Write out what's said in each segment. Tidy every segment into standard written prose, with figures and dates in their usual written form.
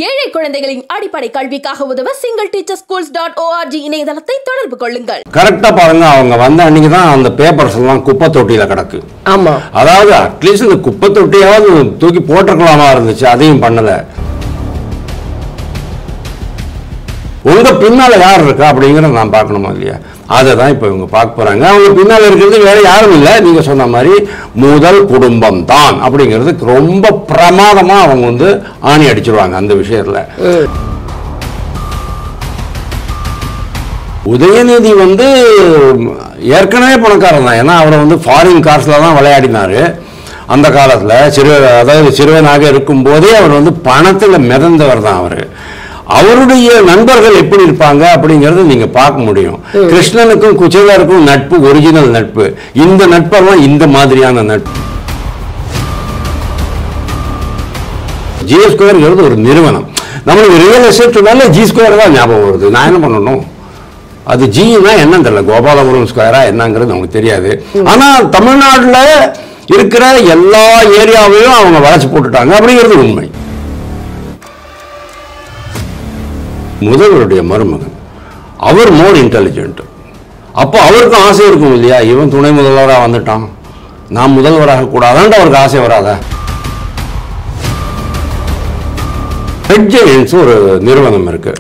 ஏழை குழந்தைகளின் அடிப்படை கல்விக்காக உதவ singleteacherschools.org இணையதளத்தை தொடர்பு கொள்ளுங்கள். கரெக்டா பாருங்க, அவங்க வந்த அன்னைக்கு தான் அந்த பேப்பர்ஸ் எல்லாம் குப்பை தொட்டியில கிடக்கு. ஆமா, அதாவது அட்லீஸ்ட் இந்த குப்பை தொட்டியாவது தூக்கி போட்டிருக்கலாமா இருந்துச்சு, அதையும் பண்ணல. உங்க பின்னால யார் இருக்கா அப்படிங்கறத நான் பார்க்கணுமா இல்லையா? அதை தான் இப்போ இவங்க பார்க்க போறாங்க. அவங்க பின்னால் இருக்கிறது வேற யாரும் இல்லை, நீங்க சொன்ன மாதிரி முதல் குடும்பம் தான் அப்படிங்கிறது ரொம்ப பிரமாதமா அவங்க வந்து ஆணி அடிச்சிருவாங்க அந்த விஷயத்துல. உதயநிதி வந்து ஏற்கனவே பணக்காரன் தான். ஏன்னா அவரை வந்து ஃபாரின் கார்ஸ்ல தான் விளையாடினாரு அந்த காலத்துல. சிறுவனாக இருக்கும் போதே அவர் வந்து பணத்துல மிதந்தவர் தான் அவரு. அவருடைய நண்பர்கள் எப்படி இருப்பாங்க அப்படிங்கறது நீங்க பார்க்க முடியும். கிருஷ்ணனுக்கும் குச்சேலருக்கும் நட்பு ஒரிஜினல் நட்பு. இந்த நட்பெல்லாம் இந்த மாதிரியான நட்பு. ஜி2 ஒரு நிறுவனம். நம்மளுக்கு ரியல் எஸ்டேட்னால G2 தான் ஞாபகம் வருது. நான் என்ன பண்ணணும்? அது ஜினா என்னன்னு தெரியல, கோபாலபுரம் ஸ்கொயரா என்னங்கிறது நமக்கு தெரியாது. ஆனா தமிழ்நாட்டுல இருக்கிற எல்லா ஏரியாவையும் அவங்க வளைச்சு போட்டுட்டாங்க அப்படிங்கிறது உண்மை. முதல்வருடைய மருமகன் அவர் மோர் இன்டெலிஜென்ட். அப்போ அவருக்கும் ஆசை இருக்கும் இல்லையா, இவன் துணை முதல்வராக வந்துட்டான், நான் முதல்வராக கூடாதான்ட்டு அவருக்கு ஆசை வராதா? ஹெட்ஜெயின்ஸ் ஒரு நிறுவனம் இருக்கு.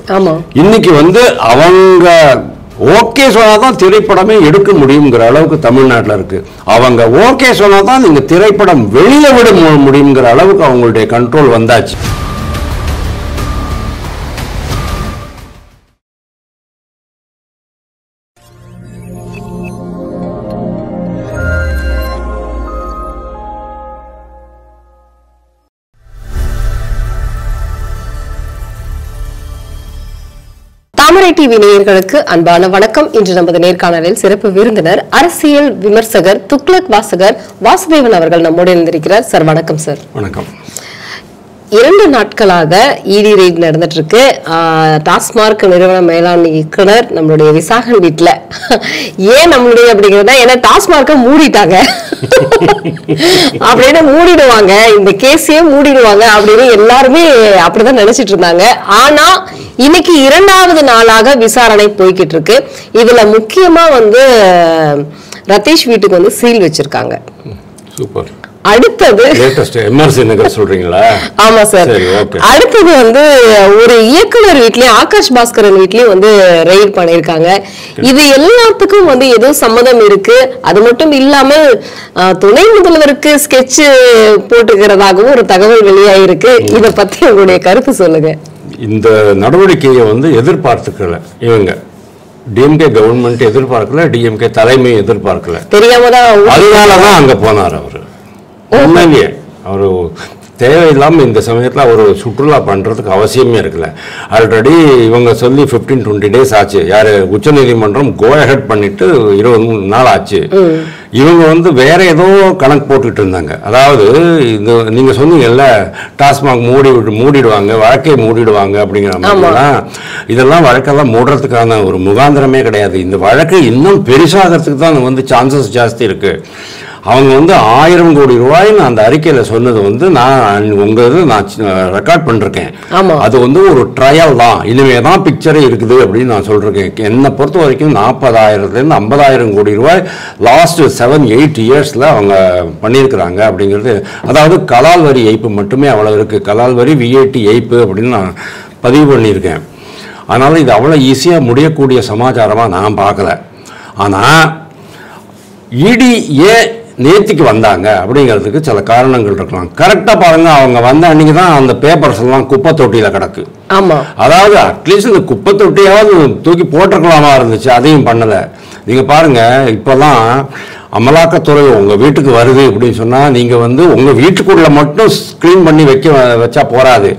இன்னைக்கு வந்து அவங்க ஓகே சொன்னாதான் திரைப்படமே எடுக்க முடியுங்கிற அளவுக்கு தமிழ்நாட்டில் இருக்கு. அவங்க ஓகே சொன்னாதான் நீங்க திரைப்படம் வெளியில விட முடியுங்கிற அளவுக்கு அவங்களுடைய கண்ட்ரோல் வந்தாச்சு. தாமரை டிவி நேயர்களுக்கு அன்பான வணக்கம். இன்று நமது நேர்காணலில் சிறப்பு விருந்தினர் அரசியல் விமர்சகர் துக்ளக் வாசகர் வாசுதேவன் அவர்கள் நம்மோடு இருந்திருக்கிறார். சார் வணக்கம். சார் வணக்கம். 2 நாட்களாக இடி ரெய்ட் நடந்துட்டு இருக்கு. டாஸ்மார்க் நிறுவன மேலாண்மை இயக்குனர் நம்மளுடைய விசாகன் வீட்டுல. ஏன் நம்மளுடைய அப்படிங்கிறத, ஏன்னா டாஸ்மார்க்க மூடிட்டாங்க அப்படின்னு மூடிடுவாங்க, இந்த கேஸையே மூடிடுவாங்க அப்படின்னு எல்லாருமே அப்படிதான் நினைச்சிட்டு இருந்தாங்க. ஆனா இன்னைக்கு 2வது நாளாக விசாரணை போய்கிட்டு இருக்கு. இதுல முக்கியமா வந்து ரதீஷ் வீட்டுக்கு வந்து சீல் வச்சிருக்காங்க. சூப்பர். அடுத்தது சொல்றீங்களா? ஆமா சார். அடுத்தது வந்து ஒரு இயக்குனர் வீட்லயும் ஆகாஷ் பாஸ்கரன் வீட்லயும் வந்து ரெய்ட் பண்ணிருக்காங்க. இது எல்லாத்துக்கும் வந்து ஏதோ சம்மதம் இருக்கு. அது மட்டும் இல்லாம துணை முதல்வருக்கு ஸ்கெட்ச் போட்டுக்கிறதாகவும் ஒரு தகவல் வெளியாயிருக்கு. இத பத்தி உங்களுடைய கருத்து சொல்லுங்க. இந்த நடவடிக்கையை வந்து எதிர்பார்த்துக்கல இவங்க. டிஎம்கே கவர்மெண்ட் எதிர்பார்க்கல, டிஎம்கே தலைமை எதிர்பார்க்கல. தெரியாமதான், அதனாலதான் அங்க போனார் அவரு. உண்மையிலேயே அவரு தேவையில்லாம இந்த சமயத்துல ஒரு சுற்றுலா பண்றதுக்கு அவசியமே இருக்குல்ல. ஆல்ரெடி இவங்க சொல்லி 15-20 டேஸ் ஆச்சு. யாரு உச்ச நீதிமன்றம் கோ ஹெட் பண்ணிட்டு 23 நாள் ஆச்சு. இவங்க வந்து வேற ஏதோ கணக்கு போட்டுட்டு இருந்தாங்க. அதாவது நீங்க சொன்னீங்கல்ல, டாஸ்மாக் மூடிடுவாங்க, வழக்கை மூடிடுவாங்க அப்படிங்கிற மாதிரிலாம். இதெல்லாம் வழக்கெல்லாம் மூடுறதுக்கான ஒரு முகாந்திரமே கிடையாது. இந்த வழக்கு இன்னும் பெருசாகிறதுக்கு தான் வந்து சான்சஸ் ஜாஸ்தி இருக்கு. அவங்க வந்து 1000 கோடி ரூபாய்னு அந்த அறிக்கையில சொன்னது வந்து நான் ரெக்கார்ட் பண்ணிருக்கேன். அது வந்து ஒரு ட்ரையல் தான், இனிமேதான் பிக்சரே இருக்குது அப்படின்னு நான் சொல்றேன். என்னை பொறுத்த வரைக்கும் 40,000 50,000 கோடி ரூபாய் லாஸ்ட் 7-8 இயர்ஸ்ல அவங்க பண்ணியிருக்கிறாங்க அப்படிங்கிறது. அதாவது கலால் வரி ஏய்ப்பு மட்டுமே அவ்வளவு இருக்கு. கலால் வரி, விஐடி ஏய்ப்பு அப்படின்னு நான் பதிவு பண்ணியிருக்கேன். அதனால இது அவ்வளவு ஈஸியா முடியக்கூடிய சமாச்சாரமா நான் பார்க்கல. ஆனா இடி ஏன் நேத்திக்கு வந்தாங்க அப்படிங்கிறதுக்கு சில காரணங்கள் இருக்கலாம். கரெக்டா பாருங்க, அவங்க வந்த அன்னைக்கு தான் அந்த பேப்பர்ஸ் எல்லாம் குப்பை தொட்டியில கிடக்கு. அதாவது அட்லீஸ்ட் இந்த குப்பை தொட்டியாவது தூக்கி போட்டிருக்கலாமா இருந்துச்சு, அதையும் பண்ணல. நீங்க பாருங்க, இப்பெல்லாம் அமலாக்கத்துறை உங்க வீட்டுக்கு வருது அப்படின்னு சொன்னா நீங்க வந்து உங்க வீட்டுக்குள்ள மட்டும் கிளீன் பண்ணி வச்சா போராது,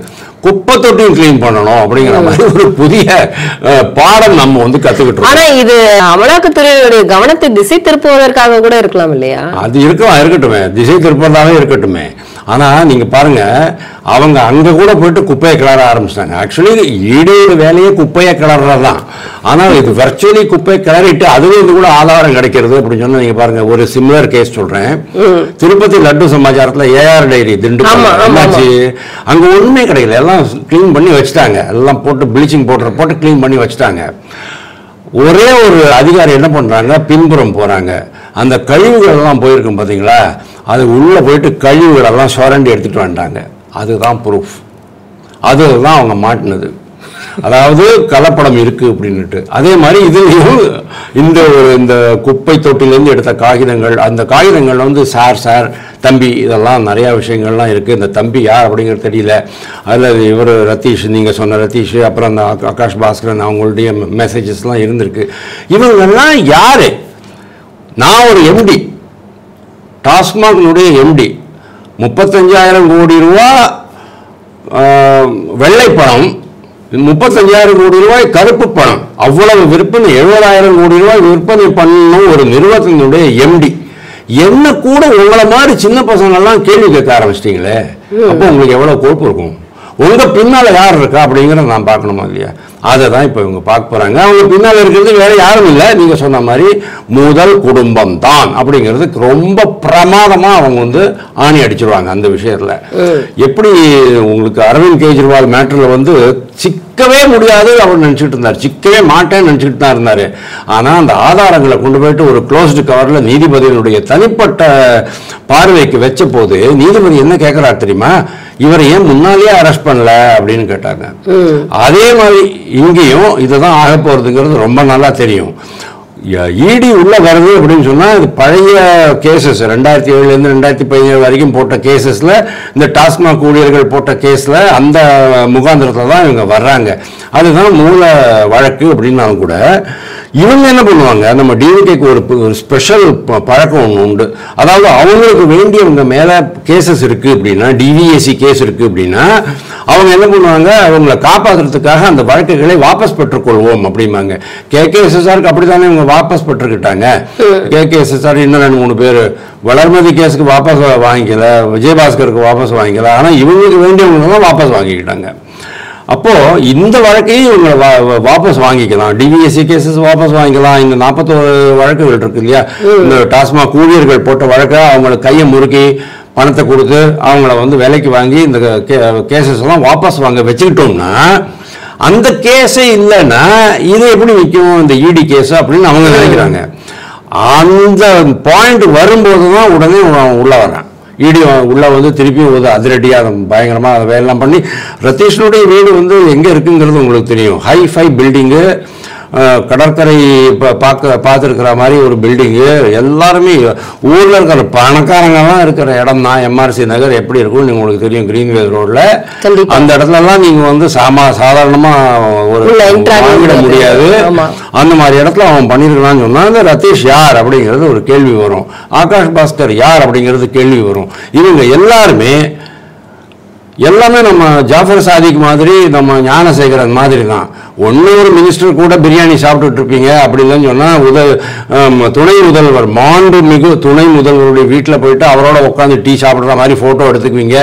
குப்பை தொட்டியும் கிளீன் பண்ணணும் அப்படிங்கிற மாதிரி ஒரு புதிய பாடம் நம்ம வந்து கத்துக்கிட்டு. ஆனா இது அமலாக்கத்துறையுடைய கவனத்தை திசை திருப்புவதற்காக கூட இருக்கலாம் இல்லையா? அது இருக்கட்டுமே, திசை திருப்பதாவே இருக்கட்டுமே. ஆனால் நீங்கள் பாருங்கள், அவங்க அங்கே கூட போயிட்டு குப்பையை கிளற ஆரம்பிச்சிட்டாங்க. ஆக்சுவலி ஈடியோட வேலையே குப்பையை கிளறது தான். ஆனால் இது வர்ச்சுவலி குப்பையை கிளறிட்டு அதுவே இது கூட ஆதாரம் கிடைக்கிறது அப்படின்னு சொன்னால் நீங்கள் பாருங்கள். ஒரு சிமிலர் கேஸ் சொல்கிறேன். திருப்பதி லட்டு சமாச்சாரத்தில் ஏஆர் டைரி திண்டுக்கல் என்னாச்சு, அங்கே ஒன்றுமே கிடைக்கல. எல்லாம் க்ளீன் பண்ணி வச்சுட்டாங்க. எல்லாம் போட்டு ப்ளீச்சிங் பவுடர் போட்டு க்ளீன் பண்ணி வச்சுட்டாங்க. ஒரே ஒரு அதிகாரி என்ன பண்ணுறாங்க, பின்புறம் போகிறாங்க. அந்த கழிவுகளெல்லாம் போயிருக்கும் பார்த்தீங்களா, அது உள்ளே போயிட்டு கழிவுகளெல்லாம் சுரண்டி எடுத்துகிட்டு வந்துட்டாங்க. அதுதான் ப்ரூஃப். அதுதான் அவங்க மாட்டினது. அதாவது கலப்படம் இருக்குது அப்படின்னுட்டு. அதே மாதிரி இதுலேயும் இந்த குப்பை தொட்டிலேருந்து எடுத்த காகிதங்கள், அந்த காகிதங்கள் வந்து சார் தம்பி இதெல்லாம் நிறையா விஷயங்கள்லாம் இருக்குது. இந்த தம்பி யார் அப்படிங்கிறது தெரியல. அதில் இவர் ரத்தீஷ், நீங்கள் சொன்ன ரத்தீஷ், அப்புறம் அந்த ஆகாஷ் பாஸ்கரன் அவங்களுடைய மெசேஜஸ்லாம் இருந்திருக்கு. இவங்கெல்லாம் யார்? நான் ஒரு எம்டி, டாஸ்மாகினுடைய எம்டி. 35,000 கோடி ரூபா வெள்ளை பணம், 35,000 கோடி ரூபாய் கருப்பு பணம், அவ்வளவு விற்பனை, 70,000 கோடி ரூபாய் விற்பனை பண்ணும் ஒரு நிறுவனத்தினுடைய எம்டி. என்ன கூட உங்களை மாதிரி சின்ன பசங்கள்லாம் கேள்வி கேட்க ஆரம்பிச்சிட்டீங்களே, அப்போ உங்களுக்கு எவ்வளவு கொழுப்பு இருக்கும்? உங்க பின்னால யார் இருக்கா அப்படிங்கிறத நான் பார்க்கணுமா இல்லையா? அதை தான் இப்போ இவங்க பார்க்க போறாங்க. அவங்க பின்னால் இருக்கிறது வேற யாரும் இல்லை, நீங்க சொன்ன மாதிரி முதல் குடும்பம் தான் அப்படிங்கிறதுக்கு ரொம்ப பிரமாதமா அவங்க வந்து ஆணி அடிச்சிருவாங்க அந்த விஷயத்துல. எப்படி உங்களுக்கு அரவிந்த் கெஜ்ரிவால் மேட்டர்ல வந்து சிக்கவே முடியாது அவர் நினைச்சிட்டு இருந்தார், சிக்கவே மாட்டேன்னு நினைச்சிட்டு தான் இருந்தாரு. ஆனா அந்த ஆதாரங்களை கொண்டு போயிட்டு ஒரு க்ளோஸ்டு கவர்ல நீதிபதியினுடைய தனிப்பட்ட பார்வைக்கு வச்ச போது நீதிபதி என்ன கேட்கிறார் தெரியுமா, இவரை ஏன் முன்னாலேயே அரெஸ்ட் பண்ணல அப்படின்னு கேட்டாங்க. அதே மாதிரி இங்கேயும் இதுதான் ஆக போறதுங்கிறது ரொம்ப நல்லா தெரியும். இடி உள்ள வருது அப்படின்னு சொன்னா இது பழைய கேசஸ் 2007 2017 வரைக்கும் போட்ட கேசஸ்ல, இந்த டாஸ்மாக் ஊழியர்கள் போட்ட கேஸ்ல அந்த முகாந்திரத்துல தான் இவங்க வர்றாங்க. அதுதான் மூல வழக்கு அப்படின்னாலும் கூட இவங்க என்ன பண்ணுவாங்க, நம்ம டிவிகேக்கு ஒரு ஸ்பெஷல் பழக்கம் ஒன்று உண்டு. அதாவது அவங்களுக்கு வேண்டியவங்க மேல கேசஸ் இருக்கு அப்படின்னா, டிவிஎஸ்சி கேஸ் இருக்கு அப்படின்னா அவங்க என்ன பண்ணுவாங்க, அவங்களை காப்பாற்றுறதுக்காக அந்த வழக்குகளை வாபஸ் பெற்றுக்கொள்வோம் அப்படிம்பாங்க. கேகேஎஸ்எஸ்ஆருக்கு அப்படித்தானே இவங்க வாபஸ் பெற்றுக்கிட்டாங்க. கேகேஎஸ்எஸ்ஆர் இன்னும் 2-3 பேர் வளர்மதி கேஸுக்கு வாபஸ் வாங்கிக்கல, விஜயபாஸ்கருக்கு வாபஸ் வாங்கிக்கல, ஆனால் இவங்களுக்கு வேண்டியவங்க தான் வாபஸ் வாங்கிக்கிட்டாங்க. அப்போ இந்த வழக்கையும் இவங்க வாபஸ் வாங்கிக்கலாம், டிவிஎஸ்சி கேசஸ் வாபஸ் வாங்கிக்கலாம். இந்த 41 வழக்குகள் இருக்கு இல்லையா, இந்த டாஸ்மாக் ஊழியர்கள் போட்ட வழக்கை அவங்களுக்கு கையை முறுக்கி பணத்தை கொடுத்து அவங்கள வந்து விலைக்கு வாங்கி இந்த கேசஸ் எல்லாம் வாபஸ் வாங்க வச்சுக்கிட்டோம்னா, அந்த கேஸே இல்லைன்னா இது எப்படி நிற்கும் இந்த இடி கேஸ் அப்படின்னு அவங்க நினைக்கிறாங்க. அந்த பாயிண்ட் வரும்போது தான் உடனே உள்ள வர்றான். இடி உள்ள வந்து திருப்பி ஒரு அதிரடியாக பயங்கரமாக அதை வேலைலாம் பண்ணி, ரத்தீஷனுடைய வீடு வந்து எங்கே இருக்குங்கிறது உங்களுக்கு தெரியும். ஹை-ஃபை பில்டிங்கு, கடற்கரை பார்த்துருக்கிற மாதிரி ஒரு பில்டிங்கு, எல்லாருமே ஊரில் இருக்கிற பணக்காரங்கெல்லாம் இருக்கிற இடம் தான். எம்ஆர்சி நகர் எப்படி இருக்கும்னு உங்களுக்கு தெரியும், கிரீன்வேஸ் ரோட்ல. அந்த இடத்துலலாம் நீங்கள் வந்து சாதாரணமாக ஒரு வாங்கிட முடியாது. அந்த மாதிரி இடத்துல அவன் பண்ணியிருக்கலான்னு சொன்னால் இந்த ரத்தீஷ் யார் அப்படிங்கிறது ஒரு கேள்வி வரும், ஆகாஷ் பாஸ்கர் யார் அப்படிங்கிறது கேள்வி வரும். இவங்க எல்லாமே நம்ம ஜாஃபர் சாதிக் மாதிரி, நம்ம ஞானசேகரன் மாதிரி தான். ஒரு மினிஸ்டர் கூட பிரியாணி சாப்பிட்டுட்டு இருப்பீங்க. அப்படி இல்லைன்னு சொன்னால் துணை முதல்வர், மாண்புமிகு துணை முதல்வருடைய வீட்டில் போயிட்டு அவரோட உட்காந்து டீ சாப்பிட்ற மாதிரி ஃபோட்டோ எடுத்துக்குவீங்க,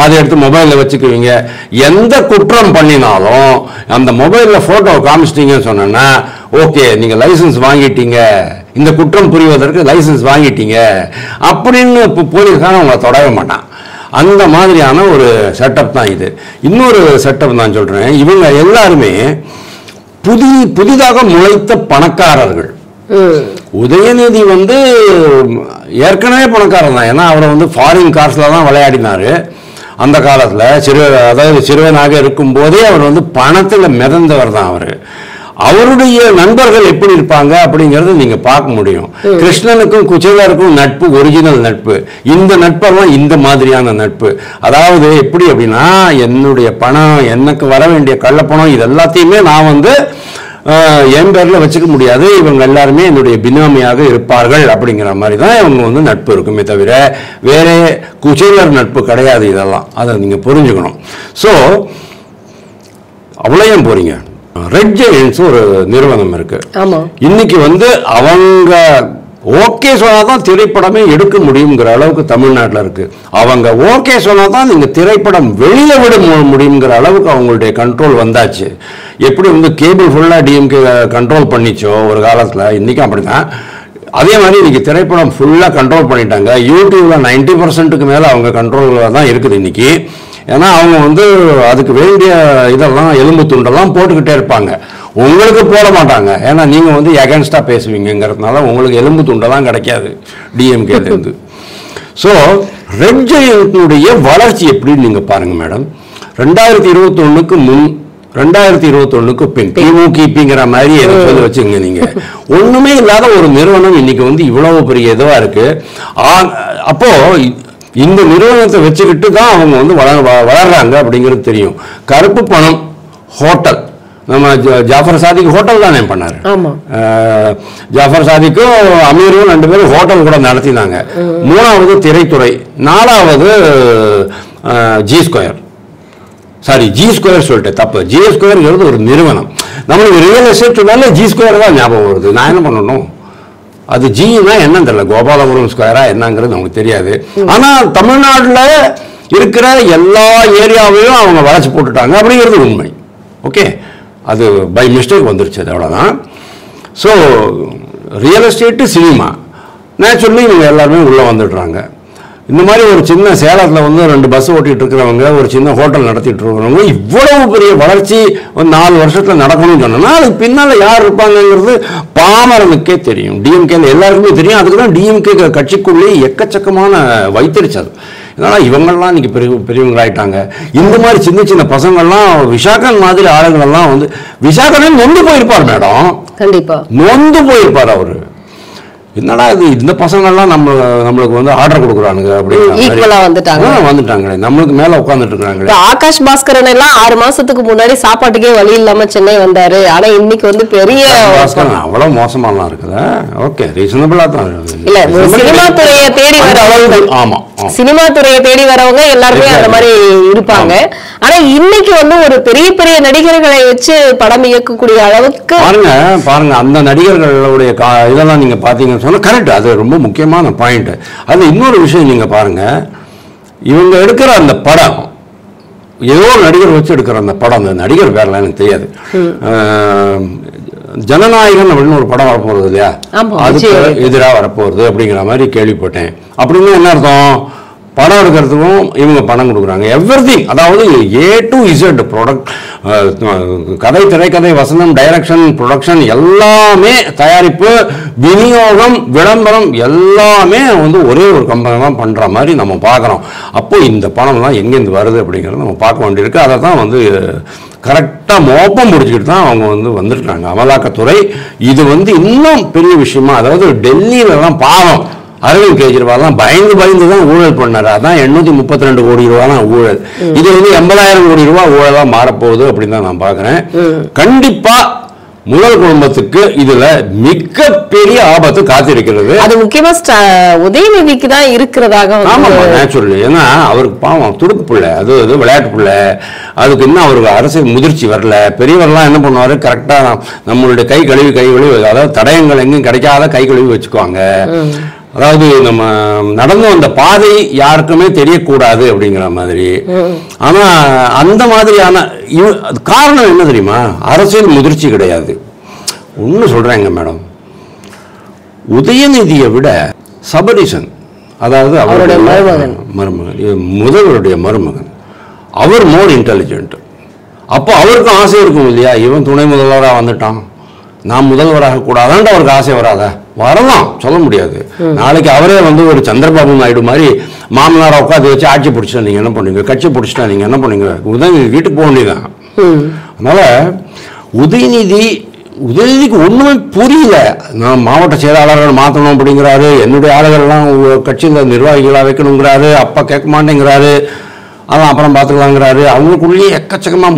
அதை எடுத்து மொபைலில் வச்சுக்குவீங்க. எந்த குற்றம் பண்ணினாலும் அந்த மொபைலில் ஃபோட்டோ காமிச்சிட்டிங்கன்னு சொன்னேன்னா, ஓகே நீங்கள் லைசன்ஸ் வாங்கிட்டீங்க, இந்த குற்றம் புரிவதற்கு லைசன்ஸ் வாங்கிட்டீங்க அப்படின்னு போலீஸ்காரன் உங்களை தொடவே மாட்டான். அந்த மாதிரியான ஒரு செட்டப் தான் இது. இன்னொரு செட்டப் நான் சொல்றேன், இவங்க எல்லாருமே புதிதாக முளைத்த பணக்காரர்கள். உதயநிதி வந்து ஏற்கனவே பணக்காரர் தான், ஏன்னா அவரை வந்து ஃபாரின் கார்ஸ்ல தான் விளையாடினாரு அந்த காலத்தில். அதாவது சிறுவனாக இருக்கும் போதே அவர் வந்து பணத்தில் மிதந்தவர் தான். அவருடைய நண்பர்கள் எப்படி இருப்பாங்க அப்படிங்கறத நீங்க பார்க்க முடியும். கிருஷ்ணனுக்கும் குச்சேலருக்கும் நட்பு ஒரிஜினல் நட்பு. இந்த நட்பெல்லாம் இந்த மாதிரியான நட்பு. அதாவது எப்படி அப்படின்னா, என்னுடைய பணம், எனக்கு வர வேண்டிய கள்ளப்பணம், இது எல்லாத்தையுமே நான் வந்து என் பேர்ல வச்சுக்க முடியாது, இவங்க எல்லாருமே என்னுடைய பினாமியாக இருப்பார்கள் அப்படிங்கிற மாதிரி தான் இவங்க வந்து நட்பு இருக்குமே தவிர வேற குச்சேலர் நட்பு கிடையாது. இதெல்லாம் அதை நீங்க புரிஞ்சுக்கணும். ஸோ அவ்வளோ போறீங்க. ரெட் ஜெயண்ட்ஸ் ஒரு நிறுவனம் இருக்கு. இன்னைக்கு வந்து அவங்க ஓகே சொன்னால் தான் திரைப்படமே எடுக்க முடியுங்கிற அளவுக்கு தமிழ்நாட்டில் இருக்கு. அவங்க ஓகே சொன்னால் தான் நீங்கள் திரைப்படம் வெளியில் விட முடியுங்கிற அளவுக்கு அவங்களுடைய கண்ட்ரோல் வந்தாச்சு. எப்படி வந்து கேபிள் ஃபுல்லாக டிஎம்கே கண்ட்ரோல் பண்ணிச்சோ ஒரு காலத்தில், இன்றைக்கும் அப்படி தான். அதே மாதிரி இன்னைக்கு திரைப்படம் ஃபுல்லாக கண்ட்ரோல் பண்ணிட்டாங்க. யூடியூப்ல 90% மேலே அவங்க கண்ட்ரோலில் தான் இருக்குது இன்னைக்கு. ஏன்னா அவங்க வந்து அதுக்கு வேண்டிய இதெல்லாம் எலும்பு துண்டெல்லாம் போட்டுக்கிட்டே இருப்பாங்க. உங்களுக்கு போட மாட்டாங்க. ஏன்னா நீங்கள் வந்து எகென்ஸ்டாக பேசுவீங்கிறதுனால உங்களுக்கு எலும்பு துண்டெல்லாம் கிடைக்காது டிஎம்கேலேருந்து. ஸோ ரெட் ஜெயண்ட்னுடைய வளர்ச்சி எப்படின்னு நீங்கள் பாருங்கள் மேடம். 2021க்கு முன் 2021க்கு பின் கிமுகிங்கிற மாதிரி எதை சொல்லி வச்சுங்க. நீங்கள் ஒன்றுமே இல்லாத ஒரு நிறுவனம் இன்னைக்கு வந்து இவ்வளவு பெரிய இதுவாக இருக்கு. அப்போ இந்த நிறுவனத்தை வச்சுக்கிட்டு தான் அவங்க வந்து வளர்றாங்க அப்படிங்கிறது தெரியும். கருப்பு பணம் ஹோட்டல், நம்ம ஜாஃபர் சாதிக் ஹோட்டல் தானே பண்ணாரு. ஜாஃபர் சாதிக்கும் அமீரும் 2 பேரும் ஹோட்டல் கூட நடத்தினாங்க. 3வது திரைத்துறை, 4வது ஜி ஸ்கொயர் சொல்லிட்டு தப்பு. ஜி ஸ்கொயர்ங்கிறது ஒரு நிறுவனம். நம்மளுக்கு ரியல் எஸ்டேட் சொன்னாலே ஜி ஸ்கொயர் தான் ஞாபகம் வருது. நான் என்ன பண்ணணும், அது ஜின்னா என்னன்னு தெரியல, கோபாலபுரம் ஸ்கொயரா என்னங்கிறது நமக்கு தெரியாது. ஆனா தமிழ்நாட்டில் இருக்கிற எல்லா ஏரியாவையும் அவங்க வளைச்சு போட்டுட்டாங்க அப்படிங்கிறது உண்மை. ஓகே, அது பை மிஸ்டேக் வந்துருச்சு, அது அவ்வளோதான். So real estate, cinema, naturally இவங்க எல்லாருமே உள்ளே வந்துடுறாங்க. இந்த மாதிரி ஒரு சின்ன சேலத்தில் வந்து 2 பஸ் ஓட்டிகிட்டு இருக்கிறவங்க, ஒரு சின்ன ஹோட்டல் நடத்திட்டு இருக்கிறவங்க, இவ்வளவு பெரிய வளர்ச்சி ஒரு 4 வருஷத்தில் நடக்கணும்னு சொன்னோம்னா அதுக்கு பின்னால் யார் இருப்பாங்கங்கிறது பாமரனுக்கே தெரியும், டிஎம்கேல எல்லாருக்குமே தெரியும். அதுக்கு தான் டிஎம்கே கட்சிக்குள்ளேயே எக்கச்சக்கமான வைத்திருச்சது. இதனால் இவங்கெல்லாம் இன்னைக்கு பெரியவங்களாயிட்டாங்க. இந்த மாதிரி சின்ன சின்ன பசங்கள்லாம் விஷாகன் மாதிரி ஆளுங்களெல்லாம் வந்து, விஷாகனே நொந்து போயிருப்பார் மேடம், கண்டிப்பாக நொந்து போயிருப்பார் அவர். என்னடா இது, இந்த பசங்கள்லாம் நம்மளுக்கு வந்து ஆர்டர் கொடுக்குறானுங்க அப்படின்னு வந்துட்டாங்களே, நம்மளுக்கு மேல உட்காந்துட்டு இருக்காங்களே. ஆகாஷ் பாஸ்கரன் எல்லாம் 6 மாசத்துக்கு முன்னாடி சாப்பாட்டுக்கே வழி இல்லாம சென்னை வந்தாரு. ஆனா இன்னைக்கு வந்து பெரிய பாஸ்கரன் அவ்வளவு மோசமாலாம் இருக்குதா? ஓகே, ரீசனபிளா தான் இல்ல. சினிமா துறையை தேடி வரவங்க, ஆமா சினிமா துறையை தேடி வரவங்க எல்லாருமே அந்த மாதிரி இருப்பாங்க. ஆனா இன்னைக்கு வந்து ஒரு பெரிய பெரிய நடிகர்களை வச்சு படம் இயக்கக்கூடிய அளவுக்கு பாருங்க அந்த நடிகர்களுடைய இதெல்லாம் நீங்க பாத்தீங்க சொன்னா கரெக்ட். அது ரொம்ப முக்கியமான பாயிண்ட். அது இன்னொரு விஷயம் நீங்க பாருங்க, இவங்க எடுக்கிற அந்த படம், ஏதோ நடிகர் வச்சு எடுக்கிற அந்த படம், அந்த நடிகர் பேரெல்லாம் எனக்கு தெரியாது, ஜனநாயகன் அப்படின்னு ஒரு படம் வரப்போறது இல்லையா, அதுக்கு எதிராக வரப்போறது அப்படிங்கிற மாதிரி கேள்விப்பட்டேன். அப்படின்னு என்ன அர்த்தம், படம் எடுக்கிறதுக்கும் இவங்க பணம் கொடுக்குறாங்க. எவ்ரிதிங், அதாவது A to Z ப்ராடக்ட், கதை, திரைக்கதை, வசனம், டைரக்ஷன், ப்ரொடக்ஷன் எல்லாமே, தயாரிப்பு, விநியோகம், விளம்பரம் எல்லாமே வந்து ஒரே ஒரு கம்பெனி தான் பண்ணுற மாதிரி நம்ம பார்க்குறோம். அப்போ இந்த பணம்லாம் எங்கேருந்து வருது அப்படிங்கிறத நம்ம பார்க்க வேண்டியிருக்கு. அதை தான் வந்து கரெக்டாக மோப்பம் முடிச்சுக்கிட்டு தான் அவங்க வந்து வந்துருக்காங்க அமலாக்கத்துறை. இது வந்து இன்னும் பெரிய விஷயமா, அதாவது டெல்லியிலலாம் பாவம் அரவிந்த் கெஜ்ரிவால்லாம் பயந்து தான் ஊழல் பண்ணாரு. அதான் 832 கோடி ரூபாய் ஊழல். இது வந்து 80,000 கோடி ரூபாய் ஊழலா மாறப்போகுது அப்படின்னு தான் நான் பாக்குறேன். கண்டிப்பா முதல் குடும்பத்துக்கு இதுல மிகப்பெரிய ஆபத்து காத்திருக்கிறது. அது முக்கியமா உதயநிதிக்கு தான் இருக்கிறதாக. ஆமா, நேச்சுரலி. ஏன்னா அவருக்கு பாவம் துடுக்கு பிள்ளை, அது விளையாட்டு பிள்ளை. அதுக்கு இன்னும் அவருக்கு அரசியல் முதிர்ச்சி வரல. பெரியவர்லாம் என்ன பண்ணுவாரு, கரெக்டா நம்மளுடைய கை கழுவி அதாவது தடயங்கள் எங்கேயும் கிடைக்காத கை கழுவி வச்சுக்குவாங்க. அதாவது நம்ம நடந்து வந்த பாதை யாருக்குமே தெரியக்கூடாது அப்படிங்கிற மாதிரி. ஆனா அந்த மாதிரியான காரணம் என்ன தெரியுமா, அரசியல் முதிர்ச்சி கிடையாது. ஒன்னு சொல்றேங்க மேடம், உதயநிதியை விட சபரீசன், அதாவது அவருடைய மருமகன், முதல்வருடைய மருமகன், அவர் மோர் இன்டெலிஜென்ட். அப்போ அவருக்கும் ஆசை இருக்கும் இல்லையா, இவன் துணை முதல்வராக வந்துட்டான், நான் முதல்வராக கூடாதான்ட்டு அவருக்கு ஆசை வராதா? வரலாம், சொல்ல முடியாது. நாளைக்கு அவரே வந்து ஒரு சந்திரபாபு நாயுடு மாதிரி மாமனாரை உட்காந்து வச்சு ஆட்சி பிடிச்சிட்டா நீங்க என்ன பண்ணுவீங்க, கட்சி பிடிச்சிட்டா நீங்க என்ன பண்ணுவீங்க, உதயநிதி வீட்டுக்கு போக வேண்டியதான். அதனால உதயநிதிக்கு ஒண்ணுமே புரியல. நான் மாவட்ட செயலாளர்கள் மாற்றணும் அப்படிங்கிறாரு, என்னுடைய ஆளுகள்லாம் கட்சியில் நிர்வாகிகளாக வைக்கணுங்கிறாரு, அப்பா கேட்க மாட்டேங்கிறாரு, அதான் அப்புறம் பார்த்துக்கலாங்கிறாரு. அவங்களுக்குள்ளேயே எக்கச்சக்கமா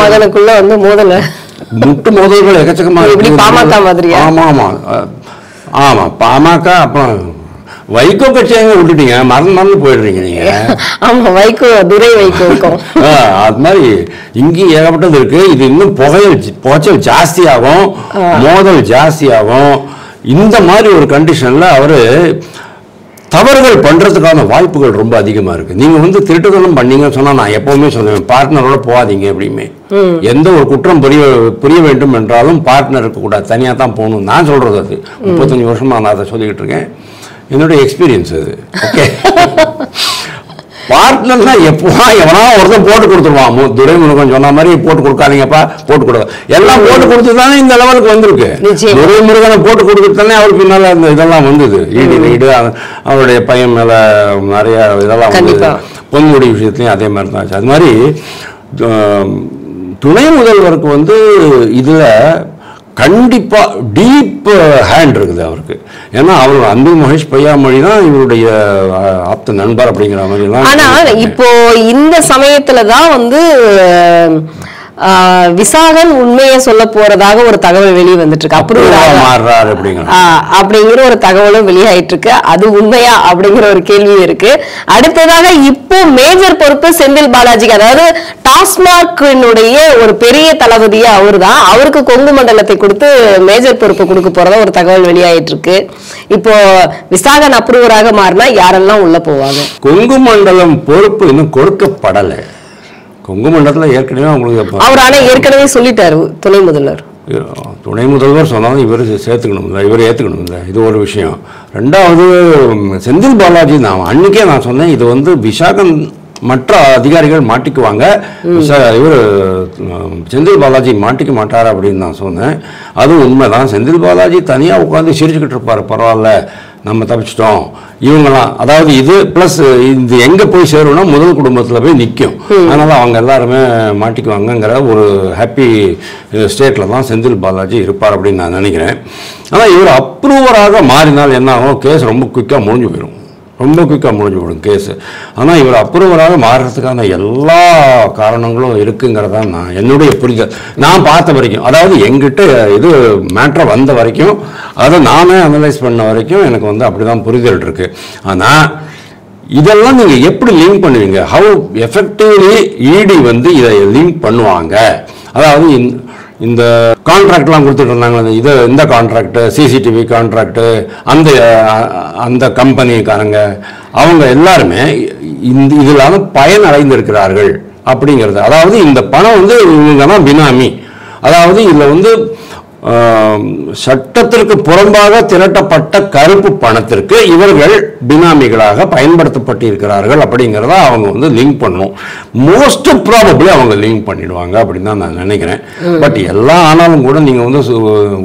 மகனுக்குள்ள வந்து முட்டு மோதல்கள் எக்கச்சக்கமா இருக்கு. ஆமா பாமக. அப்புறம் வைகோ கட்சி எங்க விட்டுட்டீங்க, மறந்து போயிடுறீங்க நீங்க. ஆமா, வைகோ, துரை வைகோ இருக்கும். அது மாதிரி இங்கேயும் ஏகப்பட்டது இருக்கு. இது இன்னும் புகைச்சல் ஜாஸ்தியாகும், மோதல் ஜாஸ்தியாகும். இந்த மாதிரி ஒரு கண்டிஷனில் அவர் தவறுகள் பண்ணுறதுக்கான வாய்ப்புகள் ரொம்ப அதிகமாக இருக்குது. நீங்கள் வந்து திருட்டுத்தனம் பண்ணீங்கன்னு சொன்னால் நான் எப்போவுமே சொல்லுவேன், பார்ட்னரோட போகாதீங்க அப்படியுமே. எந்த ஒரு குற்றம் புரிய வேண்டும் என்றாலும் பார்ட்னர் இருக்கக்கூடாது, தனியாக தான் போகணும். நான் சொல்கிறது அது 35 வருஷமாக நான் அதை சொல்லிக்கிட்டு இருக்கேன். என்னுடைய எக்ஸ்பீரியன்ஸ் அது. ஓகே, பார்ட்னர்னா எப்போ எவனா ஒருத்தன் போட்டு கொடுத்துருவான். துரைமுருகன் சொன்ன மாதிரி போட்டு கொடுக்காதீங்கப்பா, போட்டு கொடுக்க எல்லாம் போட்டு கொடுத்து தானே இந்த லெவலுக்கு வந்திருக்கு. துரைமுருகனை போட்டு கொடுத்துட்டு தானே அவருக்கு பின்னால் அந்த இதெல்லாம் வந்தது. ஈடு அவருடைய பையன் மேலே நிறைய இதெல்லாம் வந்தது. பொன்முடி விஷயத்துலையும் அதே மாதிரி தான். அது மாதிரி துணை முதல்வருக்கு வந்து இதில் கண்டிப்பாக டீப் ஹேண்ட் இருக்குது அவருக்கு. ஏன்னா அவர் அன்பில் மகேஷ் பொய்யாமொழி தான் இவருடைய ஆப்த நண்பர் அப்படிங்கிற மாதிரிலாம். ஆனால் இப்போ இந்த சமயத்துல தான் வந்து விசாகன் உண்மையை சொல்ல போறதாக ஒரு தகவல் வெளியே வந்துட்டு இருக்கு. அப்படிங்கிற ஒரு தகவலும் வெளியாயிட்டு இருக்கு. அது உண்மையா அப்படிங்கிற ஒரு கேள்வி இருக்கு. அடுத்ததாக இப்போ மேஜர் பொறுப்பு செந்தில் பாலாஜிக்கு, அதாவது டாஸ்மாகினுடைய ஒரு பெரிய தளபதியா அவரு தான். அவருக்கு கொங்கு மண்டலத்தை கொடுத்து மேஜர் பொறுப்பு கொடுக்க போறதா ஒரு தகவல் வெளியாயிட்டு இருக்கு. இப்போ விசாகன் அப்ரூவராக மாறினா யாரெல்லாம் உள்ள போவாங்க? கொங்கு மண்டலம் பொறுப்பு இன்னும் கொடுக்கப்படலை. கொங்கு மண்டலத்தில் ஏற்கனவே அவங்களுக்கு அவர் ஆனால் ஏற்கனவே சொல்லிட்டாரு துணை முதல்வர் சொன்னாலும் இவர் சேர்த்துக்கணும் இல்லை, இவர் ஏற்றுக்கணும் இல்லை. இது ஒரு விஷயம். ரெண்டாவது செந்தில் பாலாஜி, நான் அன்னைக்கே நான் சொன்னேன், இது வந்து விசாகன் மற்ற அதிகாரிகள் மாட்டிக்குவாங்க, இவர் செந்தில் பாலாஜி மாட்டிக்க மாட்டார் அப்படின்னு நான் சொன்னேன். அதுவும் உண்மைதான். செந்தில் பாலாஜி தனியாக உட்காந்து சிரிச்சுக்கிட்டு இருப்பார், பரவாயில்ல நம்ம தப்பிச்சிட்டோம் இவங்கெல்லாம். அதாவது இது ப்ளஸ் இது எங்கே போய் சேரும்னா முதல் குடும்பத்தில் போய் நிற்கும். அதனால் அவங்க எல்லாருமே மாட்டிக்குவாங்கங்கிற ஒரு ஹாப்பி ஸ்டேட்டில் தான் செந்தில் பாலாஜி இருப்பார் அப்படின்னு நான் நினைக்கிறேன். ஆனால் இவர் அப்ரூவராக மாறினால் என்ன ஆகும், கேஸ் ரொம்ப குயிக்காக முடிஞ்சு போயிடும், ரொம்ப குயிக்காக முடிஞ்சு போடும் கேஸு. ஆனால் இவர் அப்ரூவராக மாறுறதுக்கான எல்லா காரணங்களும் இருக்குங்கிறதான் நான் என்னுடைய புரிதல், நான் பார்த்த வரைக்கும். அதாவது எங்கிட்ட இது மேட்ரை வந்த வரைக்கும், அதை நானே அனலைஸ் பண்ண வரைக்கும் எனக்கு வந்து அப்படி தான் புரிதல் இருக்குது. ஆனால் இதெல்லாம் நீங்கள் எப்படி லிங்க் பண்ணுவீங்க? ஹவு எஃபெக்டிவ்லி இடி வந்து இதை லிங்க் பண்ணுவாங்க? அதாவது இந்த கான்ட்ராக்ட்லாம் கொடுத்துட்டு இருந்தாங்க, இந்த கான்ட்ராக்டு, சிசிடிவி கான்ட்ராக்டு, அந்த கம்பெனிக்காரங்க அவங்க எல்லாருமே இதில் பயன் அடைந்திருக்கிறார்கள் அப்படிங்கிறது. அதாவது இந்த பணம் வந்து இவங்க தான் பினாமி. அதாவது இதில் வந்து சட்டத்திற்கு புறம்பாக திரட்டப்பட்ட கருப்பு பணத்திற்கு இவர்கள் பினாமிகளாக பயன்படுத்தப்பட்டிருக்கிறார்கள் அப்படிங்கிறத அவங்க வந்து லிங்க் பண்ணும். மோஸ்ட் ப்ராபபிளி அவங்க லிங்க் பண்ணிடுவாங்க அப்படின்னு தான் நான் நினைக்கிறேன். பட் எல்லாம் ஆனாலும் கூட நீங்கள் வந்து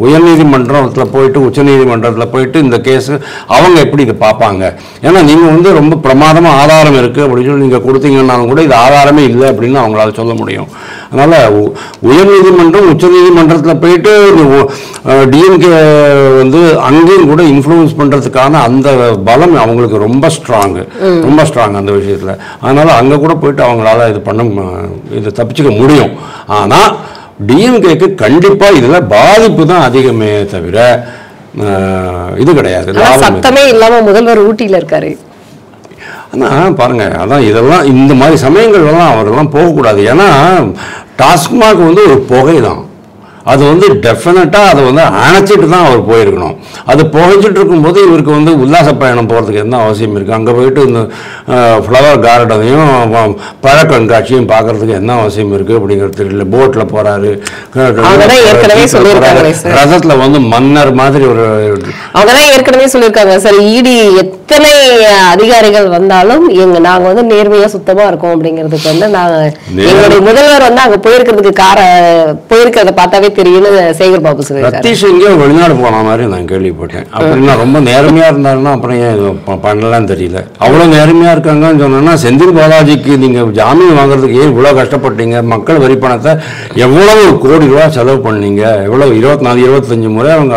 உயர்நீதிமன்றத்தில் போயிட்டு உச்சநீதிமன்றத்தில் போயிட்டு இந்த கேஸு அவங்க எப்படி இதை பார்ப்பாங்க? ஏன்னா நீங்கள் வந்து ரொம்ப பிரமாதமாக ஆதாரம் இருக்குது அப்படின்னு சொல்லி நீங்கள் கொடுத்தீங்கன்னாலும் கூட இது ஆதாரமே இல்லை அப்படின்னு அவங்களால சொல்ல முடியும். அதனால் உயர்நீதிமன்றம் உச்சநீதிமன்றத்தில் போயிட்டு டிஎம்கே வந்து அங்கேயும் கூட இன்ஃப்ளூயன்ஸ் பண்ணுறதுக்கான அந்த பலம் அவங்களுக்கு ரொம்ப ஸ்ட்ராங் அந்த விஷயத்தில். அதனால் அங்கே கூட போயிட்டு அவங்களால இதை தப்பிச்சுக்க முடியும். ஆனால் டிஎம்கேக்கு கண்டிப்பாக இதில் பாதிப்பு தான் அதிகமே தவிர இது கிடையாது. சத்தமே இல்லாமல் முதல்வர் ஊட்டியில் இருக்காரு. ஆனால் பாருங்கள், அதான் இதெல்லாம் இந்த மாதிரி சமயங்கள்லாம் அவரெல்லாம் போகக்கூடாது. ஏன்னா டாஸ்மாக் வந்து ஒரு புகை தான், அது வந்து டெஃபினட்டாக அதை வந்து அணைச்சிட்டு தான் அவர் போயிருக்கணும். அது புகைச்சிட்டு இருக்கும்போது இவருக்கு வந்து உல்லாச பயணம் போகிறதுக்கு என்ன அவசியம் இருக்குது? அங்கே போயிட்டு இந்த ஃப்ளவர் கார்டனையும் பழ கண்காட்சியும் பார்க்கறதுக்கு என்ன அவசியம் இருக்குது அப்படிங்கிறது தெரியல. போட்டில் போகிறாரு, ரதத்தில் வந்து மன்னர் மாதிரி ஒரு அவங்க தான் ஏற்கனவே சொல்லியிருக்காங்க சார், இடி எத்தனை அதிகாரிகள் வந்தாலும் நாங்கள் வந்து நேர்மையாக சுத்தமாக இருக்கோம் அப்படிங்கிறதுக்கு வந்து நாங்கள் எங்களுடைய முதல்வர் வந்து அங்கே போயிருக்கிறத பார்த்தாவே தெரியும்னு சேகர் பாபு சொல்லியிருக்காரு. ரத்தீஷ் எங்கேயோ வெளிநாடு போன மாதிரி நான் கேள்விப்பட்டேன். அப்படின்னா ரொம்ப நேர்மையாக இருந்தாருன்னா அப்புறம் ஏன் பண்ணலான்னு தெரியல. அவ்வளோ நேர்மையாக இருக்காங்கன்னு சொன்னோன்னா செந்தில் பாலாஜிக்கு நீங்கள் ஜாமீன் வாங்குறதுக்கு ஏன் இவ்வளோ கஷ்டப்பட்டீங்க? மக்கள் வரி பணத்தை எவ்வளவு கோடி ரூபா செலவு பண்ணீங்க? எவ்வளோ 24-25 முறை அவங்க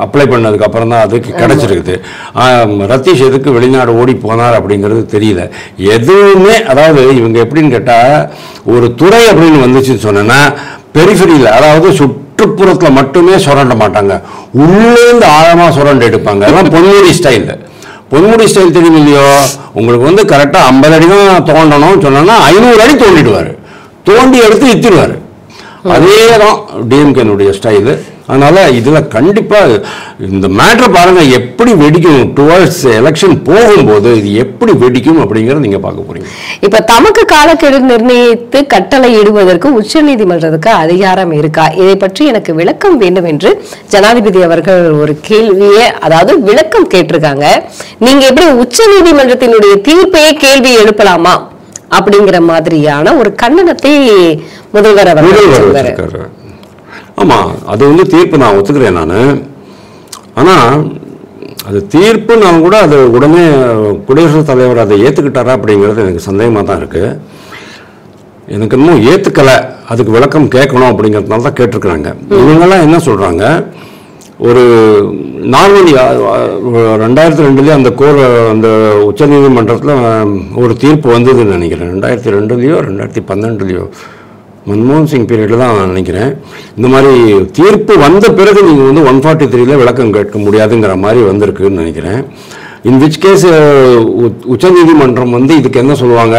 அப்ளை பண்ணதுக்கு அப்புறம் தான் அதுக்கு கிடைச்சிருக்குது. ரத்தீஷ் எதுக்கு வெளிநாடு ஓடி போனார் அப்படிங்கிறது தெரியல. எதுவுமே அதாவது இவங்க எப்படின்னு கேட்டால், ஒரு துறை அப்படின்னு வந்துச்சுன்னு சொன்னேன்னா பெரிஃபெரியில், அதாவது சுற்றுப்புறத்தில் மட்டுமே சுரண்ட மாட்டாங்க, உள்ளேருந்து ஆழமாக சுரண்டு எடுப்பாங்க. அதெல்லாம் பொன்முடி ஸ்டைல். பொன்முடி ஸ்டைல் தெரியும் இல்லையோ உங்களுக்கு? வந்து கரெக்டாக 50 அடி தான் தோண்டணும்னு சொன்னோன்னா 500 அடி தோண்டிடுவார், தோண்டி எடுத்து வித்துடுவார். அதே தான் டிஎம்கேனுடைய ஸ்டைலு. அதனால இதுல கண்டிப்பா இந்த மேட்டர் பாருங்க எப்படி வெடிக்கும். டுவர்ட்ஸ் எலெக்ஷன் போகும்போது இது எப்படி வெடிக்கும் அப்படிங்கறத நீங்க பார்க்க போறீங்க. இப்ப தமக்கு காலக்கெடு நிர்ணயித்து கட்டளை இடுவதற்கு உச்ச நீதிமன்றத்துக்கு அதிகாரம் இருக்கா? இதை பற்றி எனக்கு விளக்கம் வேண்டும் என்று ஜனாதிபதி அவர்கள் ஒரு கேள்வியே, அதாவது விளக்கம் கேட்டிருக்காங்க. நீங்க எப்படி உச்ச நீதிமன்றத்தினுடைய தீர்ப்பையே கேள்வி எழுப்பலாமா அப்படிங்கிற மாதிரியான ஒரு கண்டனத்தை முதல்வர் அவர்கள். ஆமா, அது வந்து தீர்ப்பு நான் ஒத்துக்கிறேன் நான். ஆனா அது தீர்ப்புனாலும் கூட அது உடனே குடியரசுத் தலைவர் அதை ஏத்துக்கிட்டாரா அப்படிங்கிறது எனக்கு சந்தேகமா தான் இருக்கு. எனக்கு இன்னும் ஏத்துக்கல, அதுக்கு விளக்கம் கேட்கணும் அப்படிங்கிறதுனால தான் கேட்டிருக்கிறாங்க. இவங்கெல்லாம் என்ன சொல்றாங்க, ஒரு நார்மலி 2002 அந்த உச்ச நீதிமன்றத்தில் ஒரு தீர்ப்பு வந்ததுன்னு நினைக்கிறேன். 2002 2012 மன்மோகன் சிங் பீரியடில் தான் நான் நினைக்கிறேன். இந்த மாதிரி தீர்ப்பு வந்த பிறகு நீங்கள் வந்து 143 விளக்கம் கேட்க முடியாதுங்கிற மாதிரி வந்திருக்குன்னு நினைக்கிறேன். இன் விச் கேஸ் உச்சநீதிமன்றம் வந்து இதுக்கு என்ன சொல்லுவாங்க,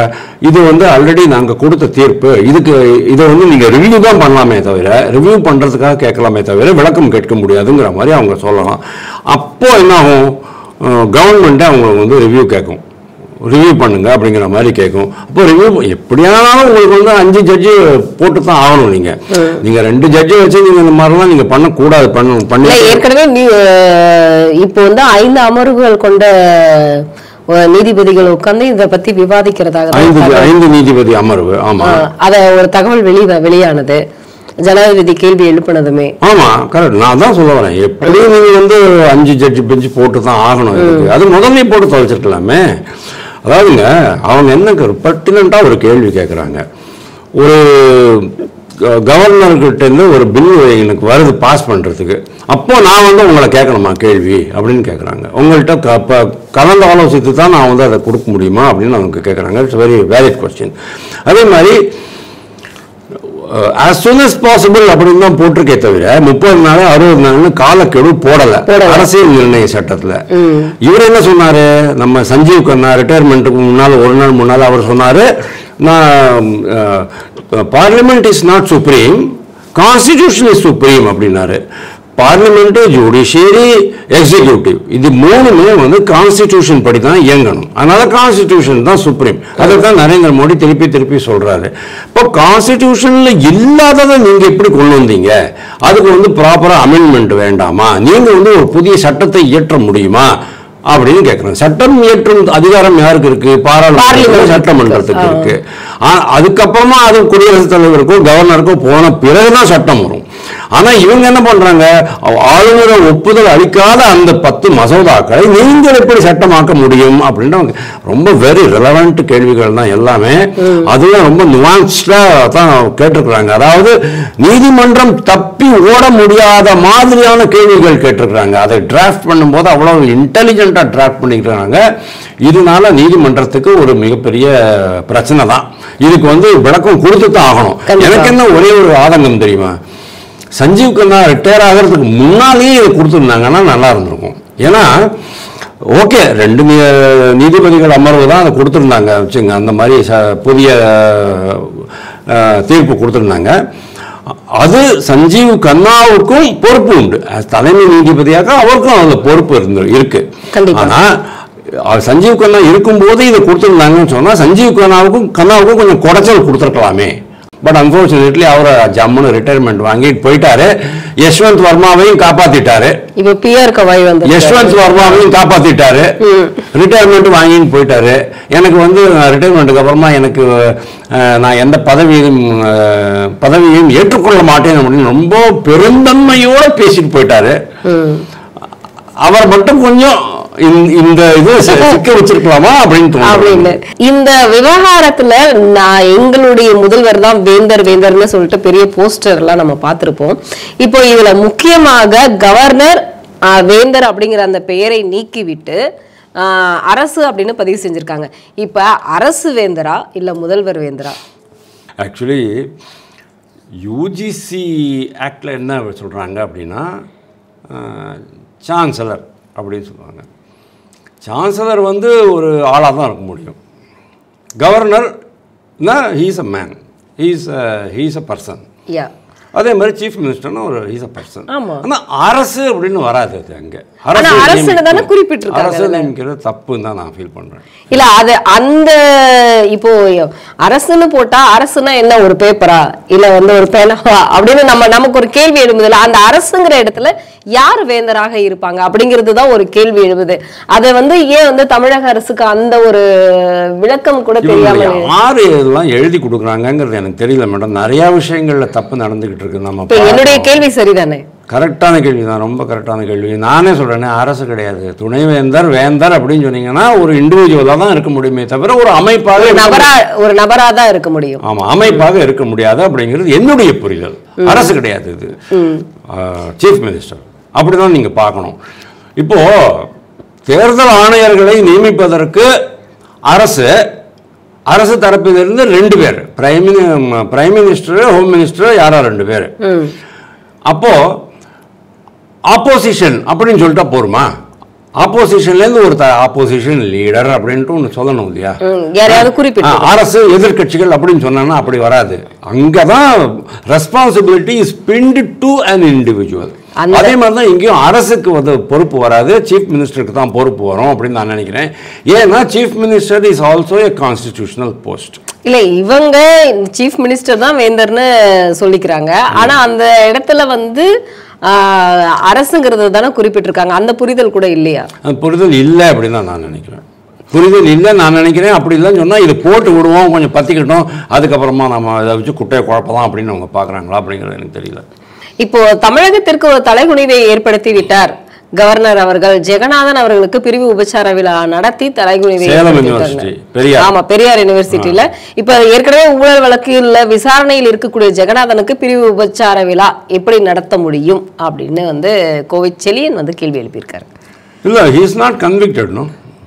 இது வந்து ஆல்ரெடி நாங்கள் கொடுத்த தீர்ப்பு, இதை வந்து நீங்கள் ரிவ்யூ தான் பண்ணலாமே தவிர, ரிவ்யூ பண்ணுறதுக்காக கேட்கலாமே தவிர விளக்கம் கேட்க முடியாதுங்கிற மாதிரி அவங்க சொல்லலாம். அப்போ என்ன ஆகும், கவர்மெண்ட்டே அவங்க வந்து ரிவ்யூ கேட்கும், ரிவ்யூ பண்ணுங்க அப்படிங்கிற மாதிரி கேட்கும். அப்போ ரிவ்யூ எப்படியானாலும் உங்களுக்கு வந்து 5 ஜட்ஜு போட்டு தான் ஆகணும். நீங்க 2 ஜட்ஜை வச்சு நீங்க இந்த மாதிரிலாம் நீங்க பண்ணக்கூடாது. பண்ண ஏற்கனவே இப்போ வந்து 5 அமர்வுகள் கொண்ட நீதிபதிகள் உட்கார்ந்து இதை பத்தி விவாதிக்கிறதாக 5 நீதிபதி அமர்வு. ஆமா, அத ஒரு தகவல் வெளியானது ஜனாதிபதி கேள்வி எழுப்பினதுமே. ஆமா, கரெக்ட். நான் தான் சொல்ல வரேன், எப்படி நீங்க வந்து 5 ஜட்ஜி பெஞ்சு போட்டு தான் ஆகணும். அது முதல்ல போட்டு தொலைச்சிருக்கலாமே. அதாவதுங்க, அவங்க என்ன பர்டினண்டா ஒரு கேள்வி கேட்குறாங்க. ஒரு கவர்னர்கிட்ட இருந்து ஒரு பில் எனக்கு வருது பாஸ் பண்றதுக்கு, அப்போ நான் வந்து உங்களை கேட்கணுமா கேள்வி அப்படின்னு கேட்குறாங்க. உங்கள்கிட்ட கலந்து ஆலோசித்து தான் நான் வந்து அதை கொடுக்க முடியுமா அப்படின்னு அவங்க கேட்குறாங்க. It's very valid question. அதே மாதிரி as soon as possible அப்படின்னு தான் போட்டிருக்கே தவிர 30 நாள் 60 நாள்னு காலக்கெடு போடல அரசியல் நிர்ணய சட்டத்துல. இவர் என்ன சொன்னாரு, நம்ம சஞ்சீவ் கண்ணா ரிட்டையர்மெண்ட்டுக்கு முன்னால் 1 நாள் முன்னால் அவர் சொன்னாரு, நான் parliament is not supreme, constitution is supreme அப்படின்னாரு. பார்லிமெண்ட், ஜுடிஷியரி, எக்ஸிக்யூட்டிவ், இது 3மே வந்து கான்ஸ்டிடியூஷன் படி தான் இயங்கணும். அதனால கான்ஸ்டிடியூஷன் தான் சுப்ரீம். அதை தான் நரேந்திர மோடி திருப்பி சொல்றாரு. இப்போ கான்ஸ்டிடியூஷன்ல இல்லாததை நீங்க எப்படி கொண்டு வந்தீங்க, அதுக்கு வந்து ப்ராப்பரா அமெண்ட்மெண்ட் வேண்டாமா, நீங்க வந்து ஒரு புதிய சட்டத்தை இயற்ற முடியுமா அப்படின்னு கேட்கறாங்க. சட்டம் இயற்றும் அதிகாரம் யாருக்கு இருக்கு, பாராளுமன்ற சட்டமன்றத்துக்கு இருக்கு. அதுக்கப்புறமா அது குடியரசுத் தலைவருக்கோ கவர்னருக்கோ போன பிறகுதான் சட்டம் வரும். ஆனா இவங்க என்ன பண்றாங்க, ஆளுநரை ஒப்புதல் அளிக்காத அந்த 10 மசோதாக்களை நீங்கள் எப்படி சட்டமாக்க முடியும் அப்படின்னு ரொம்ப வெரி ரெலவெண்ட் கேள்விகள் தான் எல்லாமே. அதுவும் ரொம்ப நுவான்ஸ்டா தான் கேட்டிருக்கிறாங்க. அதாவது நீதிமன்றம் தப்பி ஓட முடியாத மாதிரியான கேள்விகள் கேட்டிருக்கிறாங்க. அதை டிராஃப்ட் பண்ணும்போது அவ்வளவு இன்டெலிஜென்டா டிராஃப்ட் பண்ணிக்கிறாங்க. இதனால நீதிமன்றத்துக்கு ஒரு மிகப்பெரிய பிரச்சனை தான். இதுக்கு வந்து விளக்கம் கொடுத்து தான் ஆகணும். எனக்கு என்ன ஒரே ஒரு ஆதங்கம் தெரியுமா, சஞ்சீவ் கண்ணா ரிட்டையர் ஆகிறதுக்கு முன்னாலேயே இதை கொடுத்துருந்தாங்கன்னா நல்லா இருந்திருக்கும். ஏன்னா ஓகே, 2 நீதிபதிகள் அமர்வு தான் அதை கொடுத்துருந்தாங்க வச்சுங்க, அந்த மாதிரி புதிய தீர்ப்பு கொடுத்துருந்தாங்க. அது சஞ்சீவ் கண்ணாவுக்கும் பொறுப்பு உண்டு, தலைமை நீதிபதியாக அவருக்கும் அந்த பொறுப்பு இருக்கு. ஆனா சஞ்சீவ் கண்ணா இருக்கும்போது இதை கொடுத்துருந்தாங்கன்னு சொன்னா சஞ்சீவ் கண்ணாவுக்கும் கொஞ்சம் குறைச்சல் கொடுத்துருக்கலாமே. பட் அன்பார்ச்சுனேட்லி அவர் ஜம்முன்னு ரிட்டையர்மெண்ட் வாங்கிட்டு போயிட்டாரு. யஷ்வந்த் வர்மாவையும் காப்பாத்திட்டாரு. யஷ்வந்த் வர்மாவையும் காப்பாத்திட்டாரு, ரிட்டையர்மெண்ட் வாங்கிட்டு போயிட்டாரு. எனக்கு வந்து ரிட்டையர்மெண்ட்டுக்கு அப்புறமா எனக்கு நான் எந்த பதவியையும் ஏற்றுக்கொள்ள மாட்டேன் அப்படின்னு ரொம்ப பெருந்தன்மையோட பேசிட்டு போயிட்டாரு. அவர் மட்டும் கொஞ்சம் இந்த இது சிக்க வச்சிருக்கலாமா அப்படின்னு. இந்த விவகாரத்துல நான் எங்களுடைய முதல்வர் தான் வேந்தர்னு சொல்லிட்டு பெரிய போஸ்டர் எல்லாம் நம்ம பார்த்திருப்போம். இப்போ இதுல முக்கியமாக கவர்னர் வேந்தர் அப்படிங்கிற அந்த பெயரை நீக்கிவிட்டு அரசு அப்படின்னு பதிவு செஞ்சிருக்காங்க. இப்ப அரசு வேந்தரா இல்ல முதல்வர் வேந்தரா? ஆக்சுவலி யூஜிசி ஆக்டில் என்ன சொல்கிறாங்க அப்படின்னா சான்சலர் அப்படின்னு சொல்லுவாங்க. சான்சலர் வந்து ஒரு ஆளாக தான் இருக்க முடியும். கவர்னர்னா he's a man, he's a person. அதே மாதிரி சீஃப் மினிஸ்டர்னா ஒரு இஸ் அ பர்சன். ஆமா. ஆனால் அரசு அப்படின்னு வராது. அது அங்கே அரசுன்னு தானே குறிப்பிட்டிருக்காங்க. அரசு நியமிக்கிறது தப்புன்னு தான் நான் ஃபீல் பண்றேன். இல்ல அது அந்த இப்போ அரசுன்னு போட்டா அரசுனா என்ன, ஒரு பேப்பரா இல்ல வந்து ஒரு பேனாவா அப்படின்னு நமக்கு ஒரு கேள்வி எழுதுல. அந்த அரசுங்கிற இடத்துல யார் வேந்தராக இருப்பாங்க அப்படிங்கிறது தான் ஒரு கேள்வி எழுது. அதை வந்து ஏன் வந்து தமிழக அரசுக்கு அந்த ஒரு விளக்கம் கூட தெரியாம யாரு இதெல்லாம் எழுதி கொடுக்குறாங்கிறது எனக்கு தெரியல மேடம். நிறைய விஷயங்கள்ல தப்பு நடந்துகிட்டு இருக்கு. நம்ம என்னுடைய கேள்வி சரிதானே? கரெக்டான கேள்வி தான், ரொம்ப கரெக்டான கேள்வி. நானே சொல்றேனே, அரசு கிடையாது. துணைவேந்தர் வேந்தர் அப்படின்னு சொன்னீங்கன்னா ஒரு இண்டிவிஜுவலா தான் இருக்க முடியுமே தவிர ஒரு அமைப்பாக ஒரு நபரா தான் இருக்க முடியும். ஆமா, அமைப்பாக இருக்க முடியாது அப்படிங்கிறது என்னுடைய புரிதல். அரசு கிடையாது இது, சீஃப் மினிஸ்டர். அப்படிதான் நீங்க பார்க்கணும். இப்போ தேர்தல் ஆணையர்களை நியமிப்பதற்கு அரசு தரப்பிலிருந்து 2 பேர், பிரைம் மினிஸ்டர், ஹோம் மினிஸ்டர், யாரா 2 பேர். அப்போ ஆப்போசிஷன் அப்படின்னு சொல்லிட்டா போருமா? ஆப்போசிஷன்லேருந்து ஒரு ஆப்போசிஷன் லீடர் அப்படின்ட்டு ஒன்று சொல்லணும் இல்லையா? அரசு எதிர்கட்சிகள் அப்படின்னு சொன்னா அப்படி வராது. அங்கதான் responsibility is pinned to an individual. அதே மாதிரி தான் இங்கேயும் அரசுக்கு வந்து பொறுப்பு வராது, சீஃப் மினிஸ்டருக்கு தான் பொறுப்பு வரும் அப்படின்னு நான் நினைக்கிறேன். ஏன்னா chief minister is also a constitutional post. இல்ல இவங்க சீஃப் மினிஸ்டர் தான் வேந்தர்னு சொல்லிக்கிறாங்க. ஆனா அந்த இடத்துல வந்து அரசுங்கிறது தானே குறிப்பிட்டிருக்காங்க. அந்த புரிதல் கூட இல்லையா? புரிதல் இல்லை அப்படின்னு தான் நான் நினைக்கிறேன். புரிதல் இல்லை நான் நினைக்கிறேன். அப்படி இல்லைன்னு சொன்னால் இது போட்டு விடுவோம், கொஞ்சம் பற்றிக்கிட்டோம், அதுக்கப்புறமா நம்ம அதை வச்சு குட்டையை குழப்பலாம் அப்படின்னு அவங்க பார்க்குறாங்களா அப்படிங்கிறது எனக்கு தெரியல. இப்போ தமிழகத்திற்கு ஒரு தலைகுனிவை ஏற்படுத்தி விட்டார் கவர்னர் அவர்கள். ஜெகநாதன் அவர்களுக்கு பிரிவு உபச்சார விழா நடத்தி தலைகுனிவை பெரியார் யூனிவர்சிட்டியில இப்ப ஏற்கனவே ஊழல் வழக்கில் விசாரணையில் இருக்கக்கூடிய ஜெகநாதனுக்கு பிரிவு உபச்சார விழா எப்படி நடத்த முடியும் அப்படின்னு வந்து கோவை செலியன் வந்து கேள்வி எழுப்பியிருக்காரு. இல்ல, he is not convicted, no.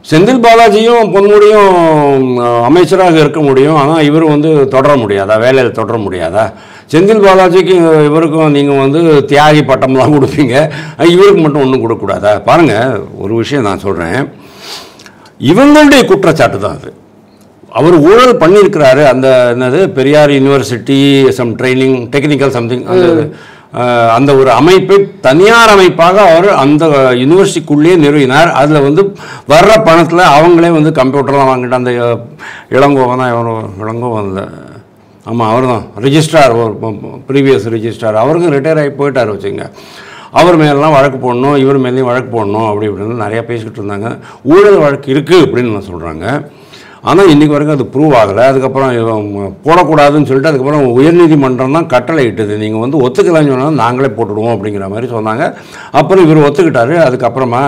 Senthil பாலாஜியும் பொன்முடியும் அமைச்சராக இருக்க முடியும், ஆனால் இவர் வந்து தொடர முடியாதா, வேலையில் தொடர முடியாதா? செந்தில் பாலாஜிக்கு இவருக்கும் நீங்கள் வந்து தியாகி பட்டம்லாம் கொடுப்பீங்க, இவருக்கு மட்டும் ஒன்றும் கொடுக்கக்கூடாதா? பாருங்கள், ஒரு விஷயம் நான் சொல்கிறேன், இவங்களுடைய குற்றச்சாட்டு தான் அது. அவர் ஊழல் பண்ணியிருக்கிறாரு. அந்த என்னது Periyar university some training technical something அந்த ஒரு அமைப்பை தனியார் அமைப்பாக அவர் அந்த யூனிவர்சிட்டிக்குள்ளேயே நிறுவினார். அதில் வந்து வர்ற பணத்தில் அவங்களே வந்து கம்ப்யூட்டர்லாம் வாங்கிட்டு அந்த இளங்கோவன் தான் இளங்கோவன் இல்லை, ஆமாம் அவர் தான் ரிஜிஸ்ட்ரார், ப்ரீவியஸ் ரிஜிஸ்ட்ரார், அவருக்கும் ரிட்டையர் ஆகி போயிட்டார் வச்சுங்க. அவர் மேலாம் வழக்கு போடணும், இவர் மேலேயும் வழக்கு போடணும் அப்படி இப்படின்னு நிறையா பேசிக்கிட்டு இருந்தாங்க. ஊழல் வழக்கு இருக்குது அப்படின்னு நான் சொல்கிறாங்க. ஆனால் இன்றைக்கி வரைக்கும் அது ப்ரூவ் ஆகலை. அதுக்கப்புறம் போடக்கூடாதுன்னு சொல்லிட்டு அதுக்கப்புறம் உயர்நீதிமன்றம் தான் கட்டளை இட்டது, நீங்கள் வந்து ஒத்துக்கலான்னு சொன்னால் நாங்களே போட்டுடுவோம் அப்படிங்கிற மாதிரி சொன்னாங்க. அப்புறம் இவர் ஒத்துக்கிட்டாரு. அதுக்கப்புறமா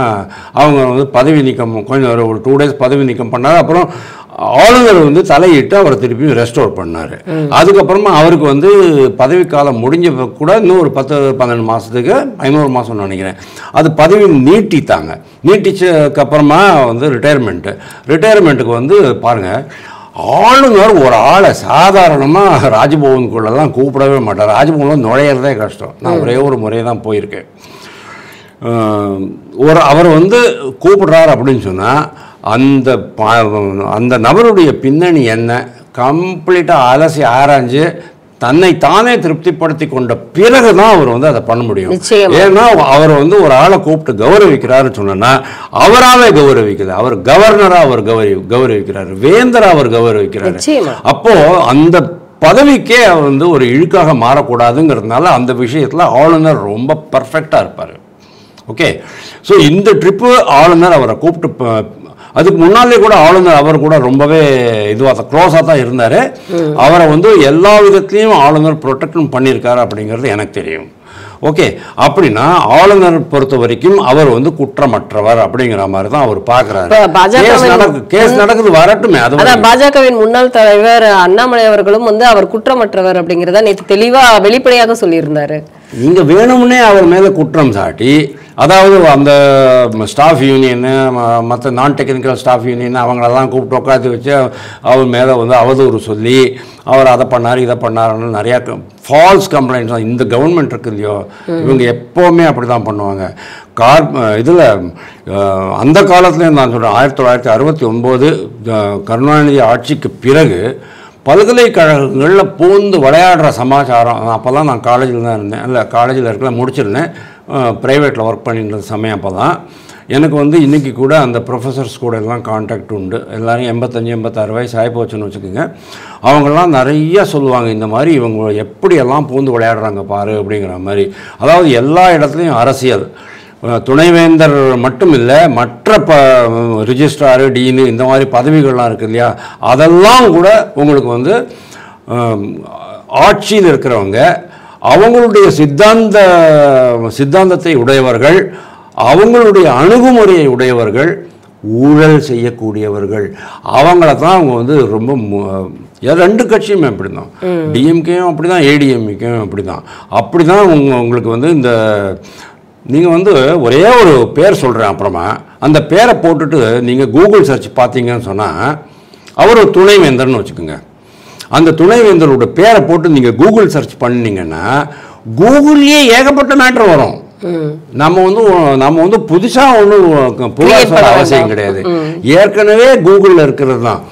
அவங்க வந்து பதவி நீக்கம் கொஞ்சம் ஒரு 2 days பதவி நீக்கம் பண்ணார். அப்புறம் ஆளுநர் வந்து தலையிட்டு அவரை திருப்பி ரெஸ்டோர் பண்ணார். அதுக்கப்புறமா அவருக்கு வந்து பதவிக்காலம் முடிஞ்ச கூட இன்னும் ஒரு 10-12 மாதத்துக்கு 500 மாதம்னு நினைக்கிறேன் அது பதவி நீட்டித்தாங்க. நீட்டிச்சதுக்கப்புறமா வந்து ரிட்டையர்மெண்ட்டுக்கு வந்து பாருங்கள், ஆளுநர் ஒரு ஆளை சாதாரணமாக ராஜ்பவனுக்குள்ளெல்லாம் கூப்பிடவே மாட்டார். ராஜ்பவனில் நுழையிறதே கஷ்டம். நான் ஒரே ஒரு முறை தான் போயிருக்கேன். அவர் வந்து கூப்பிடுறாரு அப்படின்னு சொன்னால் அந்த நபருடைய பின்னணி என்ன கம்ப்ளீட்டாக அலசி ஆராய்ஞ்சு தன்னை தானே திருப்திப்படுத்தி கொண்ட பிறகுதான் அவர் வந்து அதை பண்ண முடியும். ஏன்னா அவர் வந்து ஒரு ஆளை கூப்பிட்டு கௌரவிக்கிறாருன்னு சொன்னா அவராவே கௌரவிக்கிறார், அவர் கவர்னரா அவர் கௌரவிக்கிறார், வேந்தரா அவர் கௌரவிக்கிறார். அப்போ அந்த பதவிக்கே அவர் வந்து ஒரு இழுக்காக மாறக்கூடாதுங்கிறதுனால அந்த விஷயத்துல ஆளுநர் ரொம்ப பர்ஃபெக்டா இருப்பார். ஓகே, ஸோ இந்த ட்ரிப்பு ஆளுநர் அவரை கூப்பிட்டு, அதுக்கு முன்னாலே கூட ஆளுநர் அவர் கூட ரொம்பவே இதுவாக க்ளோஸாக தான் இருந்தார். அவரை வந்து எல்லா விதத்துலேயும் ஆளுநர் ப்ரொடெக்டும் பண்ணியிருக்காரு அப்படிங்கிறது எனக்கு தெரியும். ஓகே, அப்படின்னா ஆளுநர் பொறுத்த வரைக்கும் அவர் வந்து குற்றமற்றவர் அப்படிங்கிற மாதிரி தான் அவர் பார்க்குறாரு. கேஸ் நடக்குது, வரட்டுமே. அதான் பாஜகவின் முன்னாள் தலைவர் அண்ணாமலை அவர்களும் வந்து அவர் குற்றமற்றவர் அப்படிங்கிறத நேற்று தெளிவாக வெளிப்படையாக சொல்லியிருந்தாரு. இங்கே வேணும்னே அவர் மேலே குற்றம் சாட்டி, அதாவது அந்த ஸ்டாஃப் யூனியனு மற்ற நான் டெக்னிக்கல் ஸ்டாஃப் யூனியன் அவங்களெல்லாம் கூப்பிட்டு உட்காந்து வச்சு அவர் மேலே வந்து அவதூறு சொல்லி அவர் அதை பண்ணார் இதை பண்ணாருன்னு நிறையா ஃபால்ஸ் கம்ப்ளைண்ட்ஸ் தான். இந்த கவர்மெண்ட் இருக்கு இல்லையோ, இவங்க எப்போவுமே அப்படி தான் பண்ணுவாங்க. இதில் அந்த காலத்துலேயும் நான் சொல்கிறேன், 1969 கருணாநிதி ஆட்சிக்கு பிறகு பல்கலைக்கழகங்களில் பூந்து விளையாடுற சமாச்சாரம். அப்போல்லாம் நான் காலேஜில் தான் இருந்தேன், இல்லை காலேஜில் இருக்கல முடிச்சிருந்தேன், ப்ரைவேட்டில் ஒர்க் பண்ணிட்டு சமயம். அப்போ தான் எனக்கு வந்து இன்றைக்கி கூட அந்த ப்ரொஃபஸர்ஸ் கூட எல்லாம் கான்டாக்ட் உண்டு. எல்லோரும் 85-86 வயசு ஆகிப்போச்சுன்னு வச்சுக்கோங்க. அவங்கெல்லாம் நிறையா சொல்லுவாங்க, இந்த மாதிரி இவங்க எப்படியெல்லாம் பூந்து விளையாடுறாங்க பாரு அப்படிங்கிற மாதிரி. அதாவது எல்லா இடத்துலையும் அரசியல், துணைவேந்தர் மட்டும் இல்லை, மற்ற ரிஜிஸ்ட்ராரு, டீனு இந்த மாதிரி பதவிகள்லாம் இருக்குது இல்லையா, அதெல்லாம் கூட உங்களுக்கு வந்து ஆட்சியில் இருக்கிறவங்க அவங்களுடைய சித்தாந்தத்தை உடையவர்கள், அவங்களுடைய அணுகுமுறையை உடையவர்கள், ஊழல் செய்யக்கூடியவர்கள், அவங்கள தான் அவங்க வந்து ரொம்ப ரெண்டு கட்சியுமே அப்படி தான், டிஎம்கேயும் அப்படி தான், ஏடிஎம்கேயும் அப்படி தான் உங்களுக்கு வந்து இந்த நீங்கள் வந்து ஒரே ஒரு பேர் சொல்கிறேன், அப்புறமா அந்த பேரை போட்டுட்டு நீங்கள் கூகுள் சர்ச் பார்த்தீங்கன்னு சொன்னால் அவர் ஒரு துணைவேந்தர்னு வச்சுக்கோங்க. அந்த துணைவேந்தரோட பேரை போட்டு நீங்கள் கூகுள் சர்ச் பண்ணிங்கன்னா கூகுள்லேயே ஏகப்பட்ட மேட்ரு வரும். நம்ம வந்து புதுசாக ஒன்றும் புதுசாக அவசியம் கிடையாது, ஏற்கனவே கூகுளில் இருக்கிறது தான்.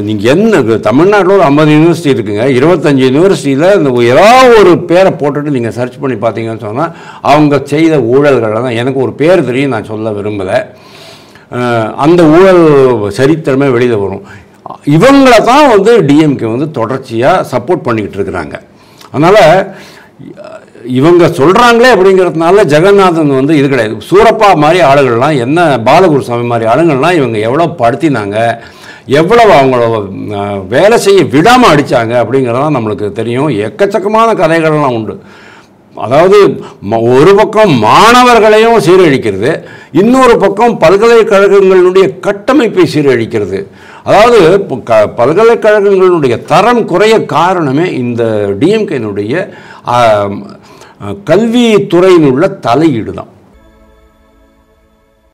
நீங்கள் என்ன தமிழ்நாட்டில் ஒரு 50 யூனிவர்சிட்டி இருக்குங்க, 25 யூனிவர்சிட்டியில் இந்த ஏதாவது ஒரு பேரை போட்டுட்டு நீங்கள் சர்ச் பண்ணி பார்த்தீங்கன்னு சொன்னால் அவங்க செய்த ஊழல்களை தான். எனக்கு ஒரு பேர் தெரியும், நான் சொல்ல விரும்பலை. அந்த ஊழல் சரித்திரமே வெளியில் வரும். இவங்களை தான் வந்து டிஎம்கே வந்து தொடர்ச்சியாக சப்போர்ட் பண்ணிக்கிட்டு இருக்கிறாங்க. அதனால் இவங்க சொல்கிறாங்களே அப்படிங்கிறதுனால ஜெகநாதன் வந்து இது கிடையாது. சூரப்பா மாதிரி ஆளுகள்லாம், என்ன பாலகுருசாமி மாதிரி ஆளுங்கள்லாம் இவங்க எவ்வளோ படுத்தினாங்க, எவ்வளவு அவங்கள வேலை செய்ய விடாமல் அடித்தாங்க அப்படிங்கிறதான் நம்மளுக்கு தெரியும். எக்கச்சக்கமான கதைகள்லாம் உண்டு. அதாவது ஒரு பக்கம் மாணவர்களையும் சீரழிக்கிறது, இன்னொரு பக்கம் பல்கலைக்கழகங்களுடைய கட்டமைப்பை சீரழிக்கிறது. அதாவது பல்கலைக்கழகங்களுடைய தரம் குறைய காரணமே இந்த டிஎம்கேனுடைய கல்வித்துறையினுள்ள தலையீடு தான்.